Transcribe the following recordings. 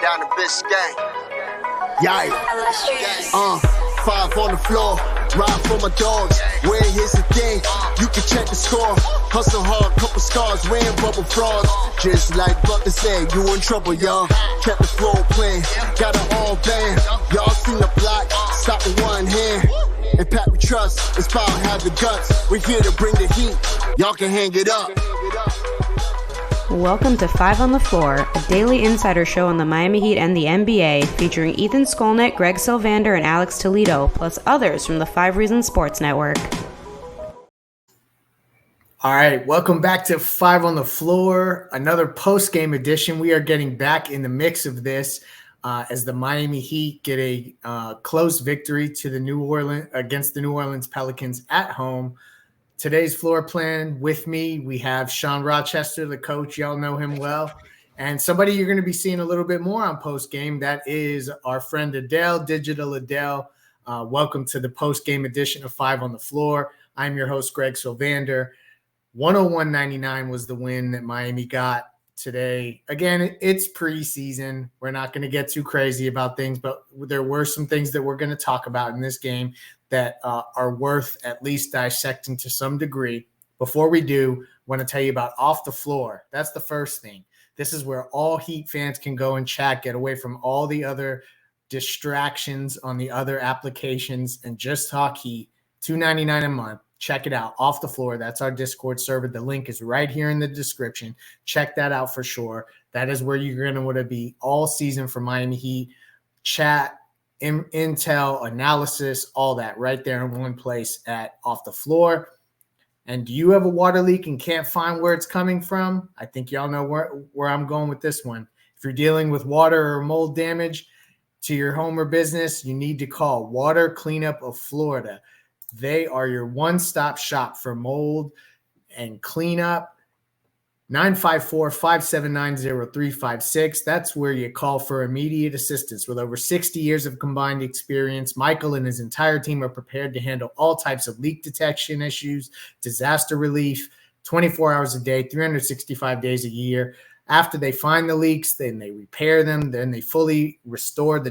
down to Biscayne. Yikes. 5 on the floor, ride for my dogs. Where here's the thing, you can check the score. Hustle hard, couple scars, wearing bubble frogs. Just like Butler said, you in trouble, y'all. Kept the floor playing, got it all band. Y'all seen the block, stop with one hand. And Pat we trust, it's power, have the guts. We're here to bring the heat, y'all can hang it up. Welcome to 5 on the Floor, a daily insider show on the Miami Heat and the NBA, featuring Ethan Skolnick, Greg Sylvander, and Alex Toledo, plus others from the 5 Reasons Sports Network. All right, welcome back to 5 on the Floor, another post-game edition. We are getting back in the mix of this as the Miami Heat get a close victory to against the New Orleans Pelicans at home. Today's floor plan with me, we have Sean Rochester, the coach. Y'all know him well. And somebody you're going to be seeing a little bit more on post-game, that is our friend Adel, Digital Adel. Welcome to the post-game edition of 5 on the Floor. I'm your host, Greg Sylvander. 101-99 was the win that Miami got today. Again, it's preseason. We're not going to get too crazy about things, but there were some things that we're going to talk about in this game that are worth at least dissecting to some degree. Before we do, I want to tell you about Off the Floor. That's the first thing. This is where all Heat fans can go and chat, get away from all the other distractions on the other applications, and just talk Heat. $2.99 a month. Check it out. Off the Floor. That's our Discord server. The link is right here in the description. Check that out for sure. That is where you're going to want to be all season for Miami Heat. Chat, intel, analysis, all that right there in one place at Off the Floor. And do you have a water leak and can't find where it's coming from? I think y'all know where I'm going with this one. If you're dealing with water or mold damage to your home or business, you need to call Water Cleanup of Florida. They are your one-stop shop for mold and cleanup. 954-579-0356. That's where you call for immediate assistance. With over 60 years of combined experience, Michael and his entire team are prepared to handle all types of leak detection issues, disaster relief, 24 hours a day, 365 days a year. After they find the leaks, then they repair them, then they fully restore the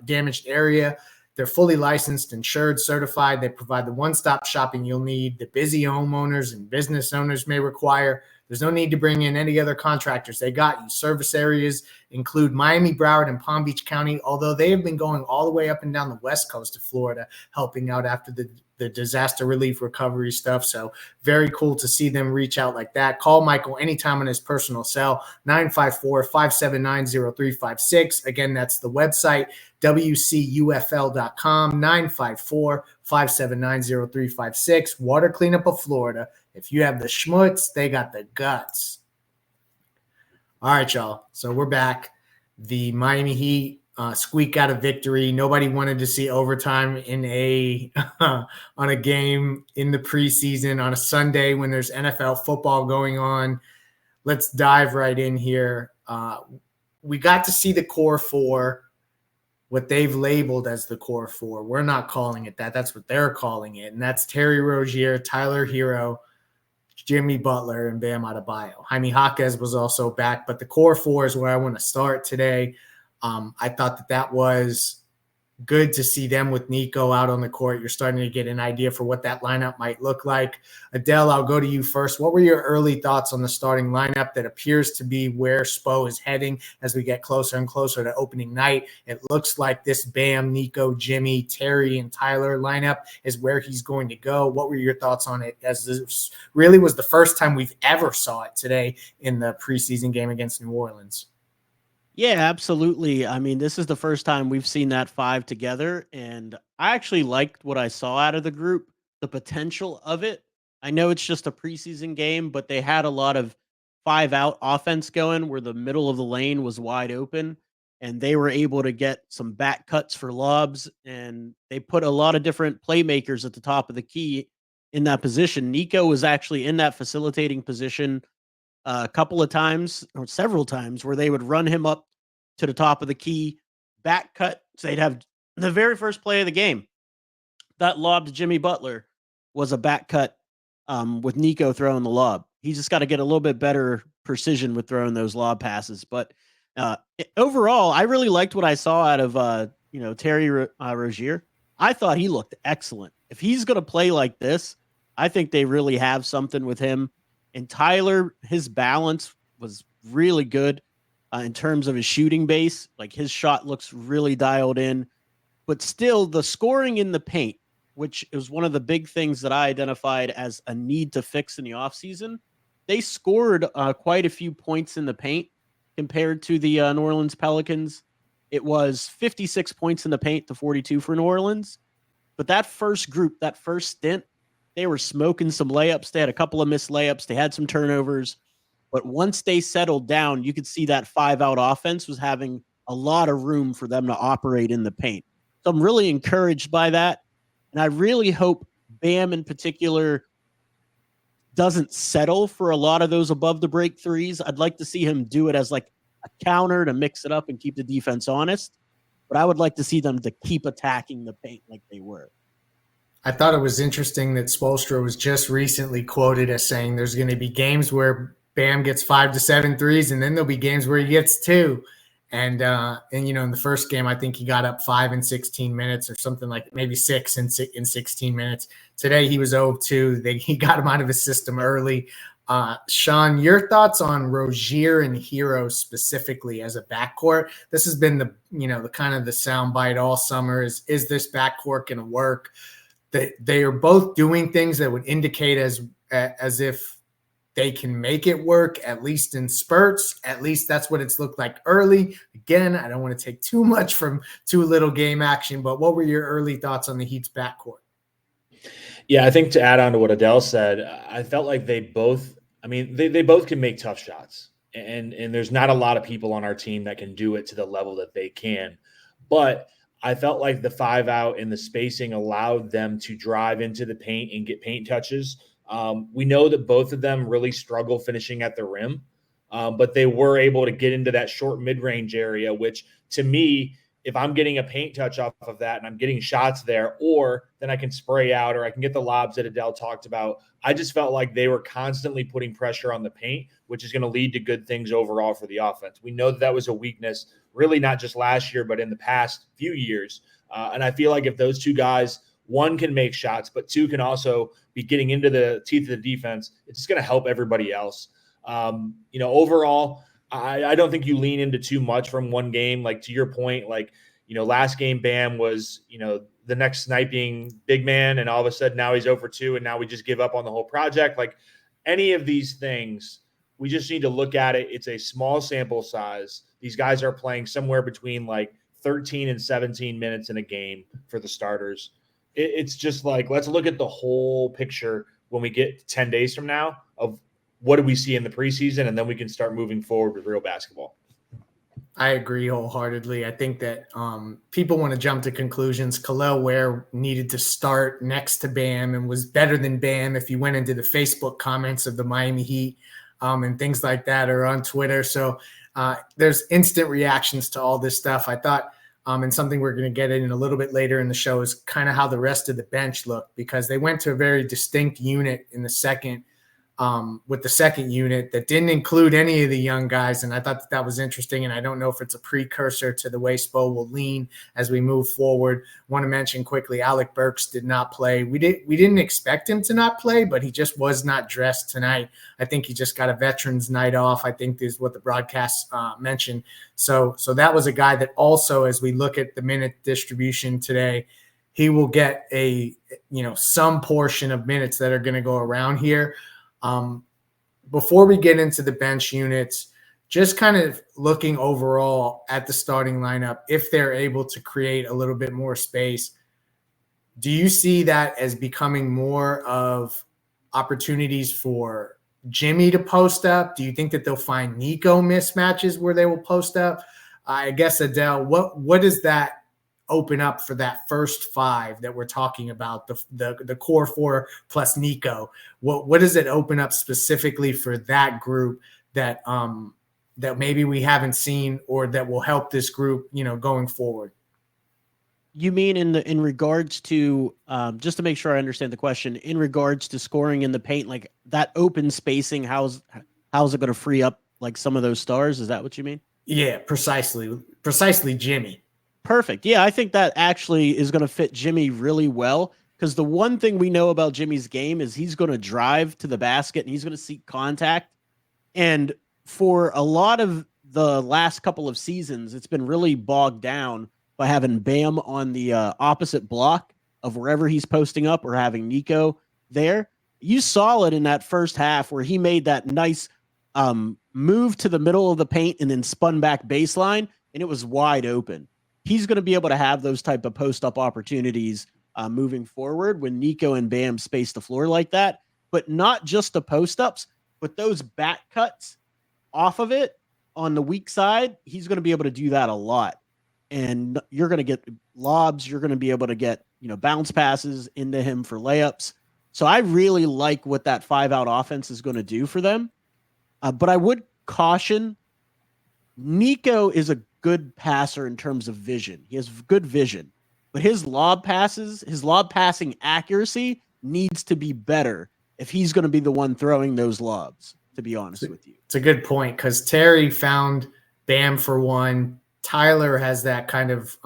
damaged area. They're fully licensed, insured, certified. They provide the one-stop shopping you'll need, the busy homeowners and business owners may require. There's no need to bring in any other contractors. They got you. Service areas include Miami, Broward, and Palm Beach County, although they have been going all the way up and down the west coast of Florida, helping out after the disaster relief recovery stuff. So very cool to see them reach out like that. Call Michael anytime on his personal cell, 954-579-0356. Again, that's the website, wcufl.com, 954-579-0356. Water Cleanup of Florida. If you have the schmutz, they got the guts. All right, y'all. So we're back. The Miami Heat squeak out a victory. Nobody wanted to see overtime in on a game in the preseason on a Sunday when there's NFL football going on. Let's dive right in here. We got to see the core four, what they've labeled as the core four. We're not calling it that. That's what they're calling it. And that's Terry Rozier, Tyler Herro, Jimmy Butler, and Bam Adebayo. Jaime Jaquez was also back, but the core four is where I want to start today. I thought that was good to see them with Nico out on the court. You're starting to get an idea for what that lineup might look like. Adele, I'll go to you first. What were your early thoughts on the starting lineup that appears to be where Spo is heading as we get closer and closer to opening night? It looks like this Bam, Nico, Jimmy, Terry, and Tyler lineup is where he's going to go. What were your thoughts on it, as this really was the first time we've ever saw it today in the preseason game against New Orleans? Yeah, absolutely. I mean, this is the first time we've seen that five together, and I actually liked what I saw out of the group, the potential of it. I know it's just a preseason game, but they had a lot of 5-out offense going where the middle of the lane was wide open, and they were able to get some back cuts for lobs, and they put a lot of different playmakers at the top of the key in that position. Nico was actually in that facilitating position a couple of times or several times where they would run him up to the top of the key, back cut. So they'd have the very first play of the game. That lob to Jimmy Butler was a back cut with Nico throwing the lob. He's just got to get a little bit better precision with throwing those lob passes. But Overall, I really liked what I saw out of Terry Rozier. I thought he looked excellent. If he's going to play like this, I think they really have something with him. And Tyler, his balance was really good in terms of his shooting base. Like his shot looks really dialed in, but still the scoring in the paint, which is one of the big things that I identified as a need to fix in the offseason. They scored quite a few points in the paint compared to the New Orleans Pelicans. It was 56 points in the paint to 42 for New Orleans. But that first group, that first stint, they were smoking some layups. They had a couple of missed layups. They had some turnovers. But once they settled down, you could see that 5-out offense was having a lot of room for them to operate in the paint. So I'm really encouraged by that. And I really hope Bam in particular doesn't settle for a lot of those above the break threes. I'd like to see him do it as like a counter to mix it up and keep the defense honest. But I would like to see them to keep attacking the paint like they were. I thought it was interesting that Spoelstra was just recently quoted as saying there's going to be games where Bam gets 5 to 7 threes, and then there'll be games where he gets 2. And in the first game, I think he got up 5 in 16 minutes or something like maybe 6 in 16 minutes. Today he was 0-2. He got him out of his system early. Sean, your thoughts on Rozier and Herro specifically as a backcourt? This has been the kind of the soundbite all summer. Is this backcourt going to work? They are both doing things that would indicate as if they can make it work, at least in spurts. At least that's what it's looked like early. Again, I don't want to take too much from too little game action, but what were your early thoughts on the Heat's backcourt? Yeah, I think to add on to what Adel said, I felt like they both can make tough shots. And there's not a lot of people on our team that can do it to the level that they can. But I felt like the 5-out and the spacing allowed them to drive into the paint and get paint touches. We know that both of them really struggle finishing at the rim, but they were able to get into that short mid-range area, which to me, if I'm getting a paint touch off of that and I'm getting shots there, or then I can spray out or I can get the lobs that Adel talked about, I just felt like they were constantly putting pressure on the paint, which is going to lead to good things overall for the offense. We know that was a weakness, really not just last year, but in the past few years. And I feel like if those two guys, one can make shots, but two can also be getting into the teeth of the defense, it's just going to help everybody else. Overall, I don't think you lean into too much from one game. Like to your point, last game Bam was, the next sniping big man, and all of a sudden now he's 0-2, and now we just give up on the whole project. Like any of these things, we just need to look at it. It's a small sample size. These guys are playing somewhere between 13 and 17 minutes in a game for the starters. It's just let's look at the whole picture when we get 10 days from now of what do we see in the preseason, and then we can start moving forward with real basketball. I agree wholeheartedly. I think that people want to jump to conclusions. Khalil Ware needed to start next to Bam and was better than Bam if you went into the Facebook comments of the Miami Heat and things like that, or on Twitter. So there's instant reactions to all this stuff. I thought, and something we're going to get in a little bit later in the show, is kind of how the rest of the bench looked, because they went to a very distinct unit in the second, with the second unit that didn't include any of the young guys. And I thought that was interesting. And I don't know if it's a precursor to the way Spo will lean as we move forward. Want to mention quickly, Alec Burks did not play. We didn't expect him to not play, but he just was not dressed tonight. I think he just got a veterans night off, I think is what the broadcast mentioned. So that was a guy that also, as we look at the minute distribution today, he will get some portion of minutes that are going to go around here. Before we get into the bench units, just kind of looking overall at the starting lineup, if they're able to create a little bit more space, do you see that as becoming more of opportunities for Jimmy to post up? Do you think that they'll find Nico mismatches where they will post up? I guess, Adel, what does that open up for that first 5 that we're talking about, the core 4 plus Nico? What does it open up specifically for that group that maybe we haven't seen, or that will help this group going forward? You mean in regards to just to make sure I understand the question, in regards to scoring in the paint, like that open spacing, how's it going to free up like some of those stars. Is that what you mean? Yeah, precisely Jimmy. Perfect. Yeah, I think that actually is going to fit Jimmy really well, because the one thing we know about Jimmy's game is he's going to drive to the basket and he's going to seek contact. And for a lot of the last couple of seasons, it's been really bogged down by having Bam on the opposite block of wherever he's posting up, or having Nico there. You saw it in that first half where he made that nice move to the middle of the paint and then spun back baseline, and it was wide open. He's going to be able to have those type of post-up opportunities moving forward when Nico and Bam space the floor like that, but not just the post-ups, but those back cuts off of it on the weak side. He's going to be able to do that a lot. And you're going to get lobs. You're going to be able to get, bounce passes into him for layups. So I really like what that 5-out offense is going to do for them. But I would caution, Nico is a good passer in terms of vision. He has good vision, but his lob passing accuracy needs to be better if he's going to be the one throwing those lobs, to be honest with you. It's a good point, because Terry found Bam for one. Tyler has that kind of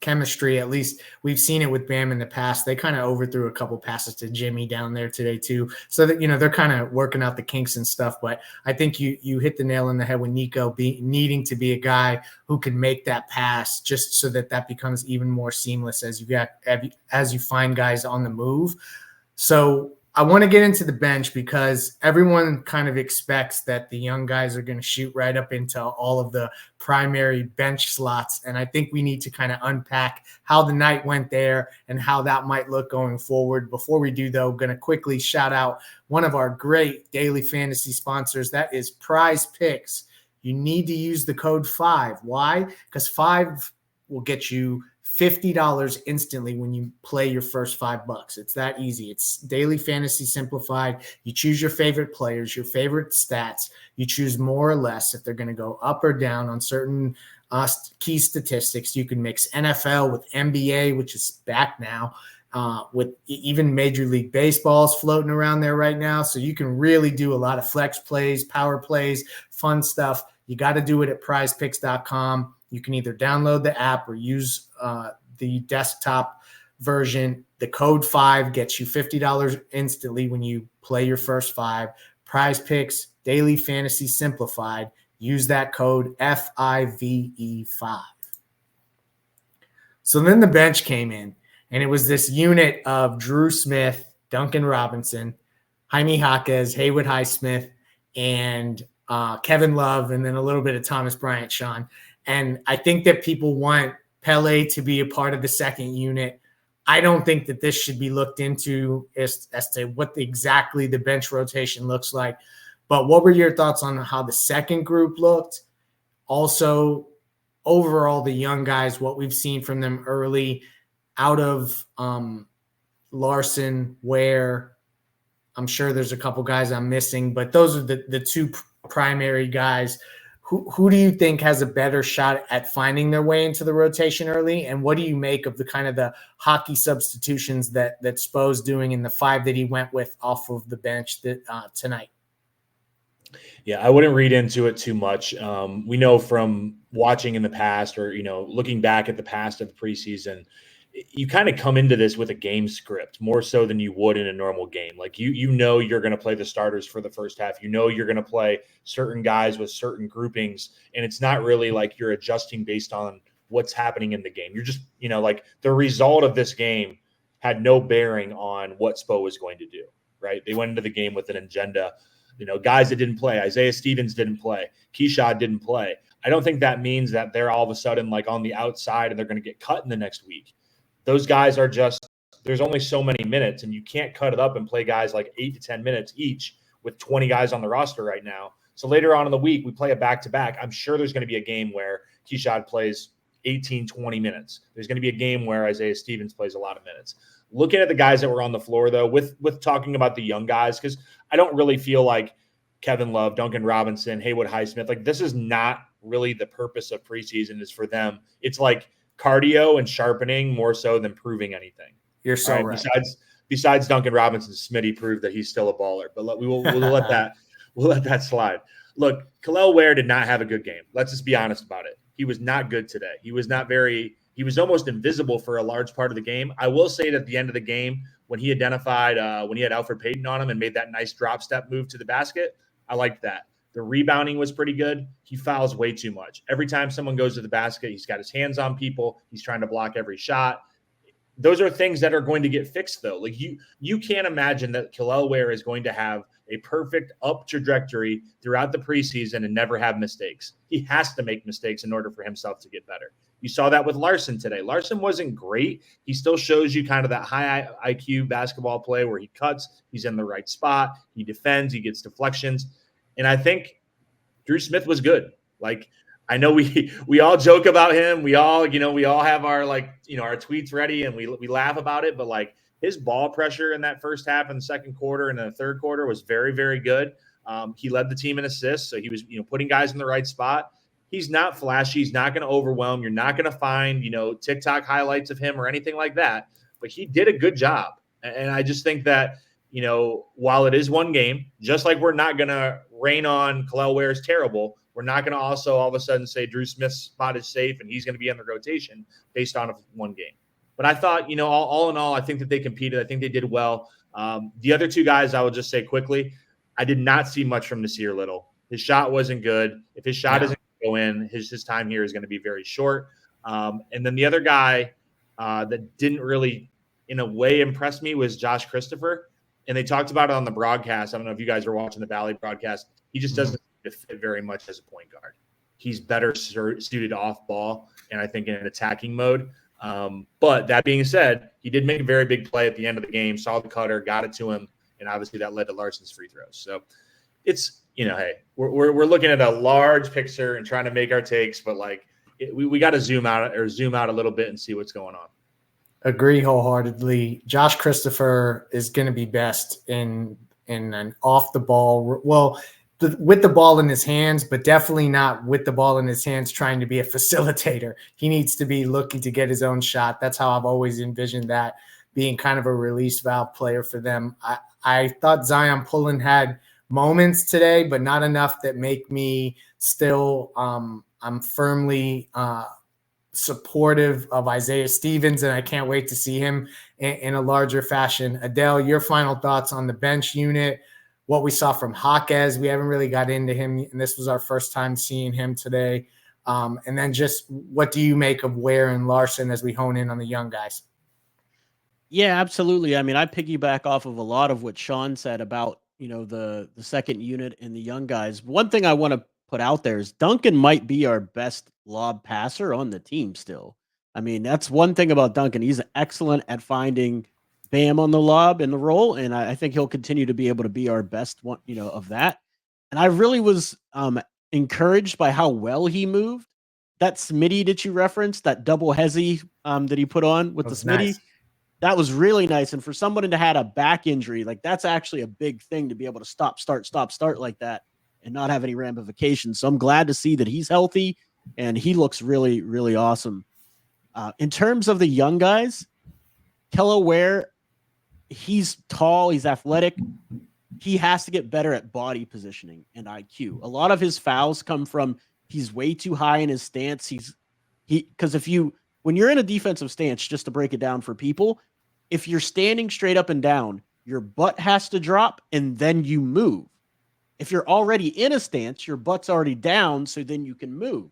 chemistry. At least we've seen it with Bam in the past. They kind of overthrew a couple passes to Jimmy down there today too. So that, they're kind of working out the kinks and stuff. But I think you hit the nail on the head with Nico needing to be a guy who can make that pass, just so that becomes even more seamless as you find guys on the move. So I want to get into the bench, because everyone kind of expects that the young guys are going to shoot right up into all of the primary bench slots. And I think we need to kind of unpack how the night went there and how that might look going forward. Before we do, though, I'm going to quickly shout out one of our great daily fantasy sponsors. That is PrizePicks. You need to use the code 5. Why? Because 5 will get you $50 instantly when you play your first $5. It's that easy. It's daily fantasy simplified. You choose your favorite players, your favorite stats. You choose more or less if they're going to go up or down on certain key statistics. You can mix NFL with NBA, which is back now, with even Major League Baseball's floating around there right now. So you can really do a lot of flex plays, power plays, fun stuff. You got to do it at prizepicks.com. You can either download the app or use the desktop version. The code 5 gets you $50 instantly when you play your first 5. PrizePicks, Daily Fantasy Simplified. Use that code FIVE5. So then the bench came in, and it was this unit of Drew Smith, Duncan Robinson, Jaime Jaquez, Haywood Highsmith, and Kevin Love, and then a little bit of Thomas Bryant, Sean. And I think that people want Pele to be a part of the second unit. I don't think that this should be looked into as to what exactly the bench rotation looks like. But what were your thoughts on how the second group looked? Also, overall, the young guys, what we've seen from them early, out of Larson, Ware. I'm sure there's a couple guys I'm missing, but those are the two primary guys. Who do you think has a better shot at finding their way into the rotation early? And what do you make of the kind of the hockey substitutions that Spo's doing in the 5 that he went with off of the bench tonight? Yeah, I wouldn't read into it too much. We know from watching in the past, or looking back at the past of the preseason, you kind of come into this with a game script more so than you would in a normal game. Like you're going to play the starters for the first half. You're going to play certain guys with certain groupings, and it's not really like you're adjusting based on what's happening in the game. You're just, like the result of this game had no bearing on what Spo was going to do, right? They went into the game with an agenda. Guys that didn't play, Isaiah Stevens didn't play, Keyshawn didn't play. I don't think that means that they're all of a sudden like on the outside and they're going to get cut in the next week. Those guys are just, there's only so many minutes, and you can't cut it up and play guys like 8 to 10 minutes each with 20 guys on the roster right now. So later on in the week, we play a back-to-back. I'm sure there's going to be a game where Keyshawn plays 18, 20 minutes. There's going to be a game where Isaiah Stevens plays a lot of minutes. Looking at the guys that were on the floor, though, with talking about the young guys, because I don't really feel like Kevin Love, Duncan Robinson, Haywood Highsmith, like this is not really the purpose of preseason is for them. It's like cardio and sharpening more so than proving anything. You're so right. Besides Duncan Robinson, Smitty proved that he's still a baller, but we'll let that slide. look, Kel'el Ware did not have a good game. Let's just be honest about it. He was not good today. He was almost invisible for a large part of the game. I will say that at the end of the game, when he identified, when he had Alfred Payton on him and made that nice drop step move to the basket, I liked that. The rebounding was pretty good. He fouls way too much. Every time someone goes to the basket, he's got his hands on people. He's trying to block every shot. Those are things that are going to get fixed, though. Like you can't imagine that Kel'el Ware is going to have a perfect up trajectory throughout the preseason and never have mistakes. He has to make mistakes in order for himself to get better. You saw that with Larson today. Larson wasn't great. He still shows you kind of that high IQ basketball play where he cuts, he's in the right spot, he defends, he gets deflections. And I think Drew Smith was good. Like, I know we all joke about him. We all have our our tweets ready and we laugh about it, but like his ball pressure in that first half and the second quarter and the third quarter was very, very good. He led the team in assists, so he was putting guys in the right spot. He's not flashy. He's not going to overwhelm. You're not going to find TikTok highlights of him or anything like that. But he did a good job, and I just think that while it is one game, just like we're not going to rain on Kel'el Ware is terrible, we're not going to also all of a sudden say Drew Smith's spot is safe and he's going to be in the rotation based on one game. But I thought, all in all, I think that they competed. I think they did well. The other two guys, I will just say quickly, I did not see much from Nasir Little. His shot wasn't good. If his shot isn't going to go in, his time here is going to be very short. And then the other guy that didn't really, in a way, impress me was Josh Christopher. And they talked about it on the broadcast. I don't know if you guys are watching the Valley broadcast. He just doesn't fit very much as a point guard. He's better suited off ball, and I think in an attacking mode. But that being said, he did make a very big play at the end of the game, saw the cutter, got it to him, and obviously that led to Larson's free throws. So it's, hey, we're looking at a large picture and trying to make our takes, but we got to zoom out a little bit and see what's going on. Agree wholeheartedly. Josh Christopher is going to be best in an off the ball. Well, with the ball in his hands, but definitely not with the ball in his hands trying to be a facilitator. He needs to be looking to get his own shot. That's how I've always envisioned that, being kind of a release valve player for them. I thought Zion Pullen had moments today, but not enough that make me still I'm firmly supportive of Isaiah Stevens, and I can't wait to see him in a larger fashion. Adel, your final thoughts on the bench unit, what we saw from Jaquez. We haven't really got into him, and this was our first time seeing him today. And then just what do you make of Ware and Larson as we hone in on the young guys? Yeah, absolutely. I mean, I piggyback off of a lot of what Sean said about, the second unit and the young guys. One thing I want to put out there is Duncan might be our best lob passer on the team still. I mean, that's one thing about Duncan. He's excellent at finding Bam on the lob and the roll, and I think he'll continue to be able to be our best one, of that. And I really was encouraged by how well he moved. That Smitty that you referenced, that double hezzy that he put on with the Smitty, nice. That was really nice. And for someone to had a back injury, that's actually a big thing to be able to stop, start like that and not have any ramifications. So I'm glad to see that he's healthy and he looks really, really awesome. In terms of the young guys, Kel'el Ware, he's tall, he's athletic. He has to get better at body positioning and IQ. A lot of his fouls come from he's way too high in his stance. Because when you're in a defensive stance, just to break it down for people, if you're standing straight up and down, your butt has to drop and then you move. If you're already in a stance, your butt's already down, so then you can move.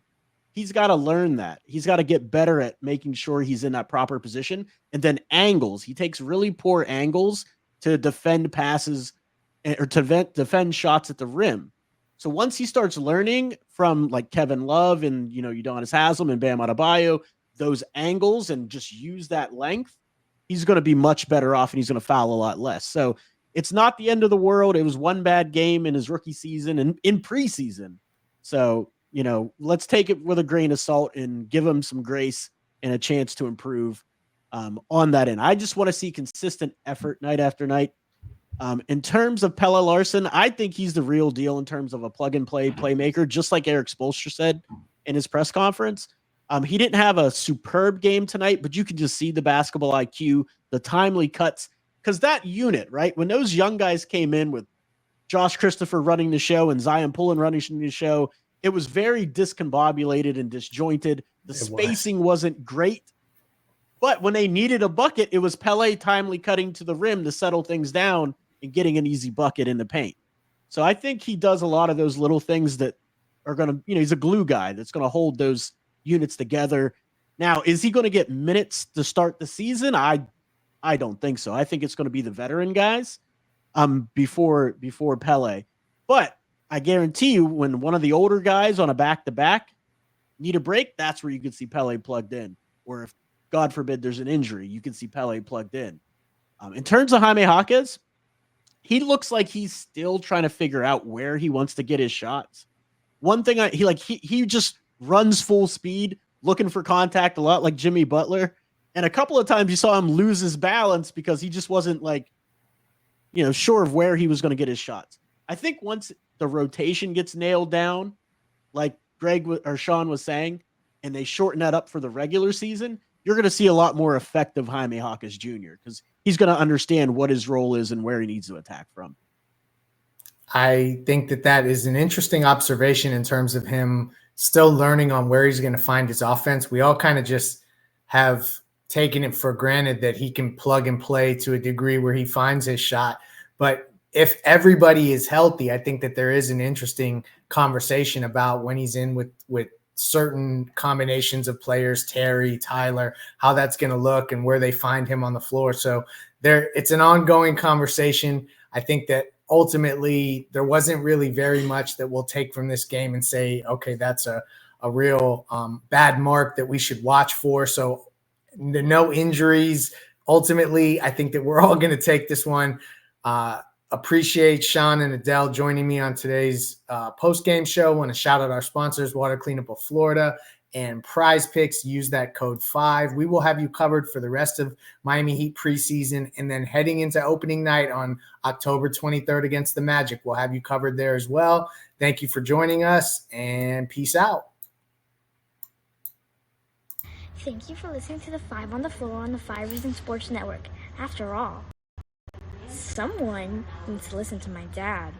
He's got to learn that. He's got to get better at making sure he's in that proper position. And then angles. He takes really poor angles to defend passes or to defend shots at the rim. So once he starts learning from Kevin Love and, Udonis Haslem and Bam Adebayo, those angles and just use that length, he's going to be much better off and he's going to foul a lot less. So it's not the end of the world. It was one bad game in his rookie season and in preseason. So, let's take it with a grain of salt and give him some grace and a chance to improve on that end. I just want to see consistent effort night after night. In terms of Pelle Larsson, I think he's the real deal in terms of a plug-and-play playmaker, just like Eric Spoelstra said in his press conference. He didn't have a superb game tonight, but you can just see the basketball IQ, the timely cuts, because that unit, right, when those young guys came in with Josh Christopher running the show and Zion Pullen running the show. It was very discombobulated and disjointed. The spacing wasn't great. But when they needed a bucket, it was Pele timely cutting to the rim to settle things down and getting an easy bucket in the paint. So I think he does a lot of those little things that are going to, he's a glue guy that's going to hold those units together. Now, is he going to get minutes to start the season? I don't think so. I think it's going to be the veteran guys before Pele. But I guarantee you, when one of the older guys on a back-to-back need a break, that's where you could see Pele plugged in. Or if, God forbid, there's an injury, you can see Pele plugged in. In terms of Jaime Jaquez, he looks like he's still trying to figure out where he wants to get his shots. One thing he just runs full speed, looking for contact a lot like Jimmy Butler. And a couple of times you saw him lose his balance because he just wasn't sure of where he was going to get his shots. I think once the rotation gets nailed down, like Greg or Sean was saying, and they shorten that up for the regular season, you're going to see a lot more effective Jaime Jaquez Jr. because he's going to understand what his role is and where he needs to attack from. I think that is an interesting observation in terms of him still learning on where he's going to find his offense. We all kind of just have taken it for granted that he can plug and play to a degree where he finds his shot. But if everybody is healthy, I think that there is an interesting conversation about when he's in with certain combinations of players, Terry, Tyler, how that's going to look and where they find him on the floor. So it's an ongoing conversation. I think that ultimately there wasn't really very much that we'll take from this game and say, okay, that's a real bad mark that we should watch for. So no injuries. Ultimately, I think that we're all going to take this one. Appreciate Sean and Adel joining me on today's post-game show. Want to shout out our sponsors, Water Cleanup of Florida and PrizePicks. Use that code 5. We will have you covered for the rest of Miami Heat preseason, and then heading into opening night on October 23rd against the Magic. We'll have you covered there as well. Thank you for joining us, and peace out. Thank you for listening to the 5 on the Floor on the 5 Reasons Sports Network. After all, someone needs to listen to my dad.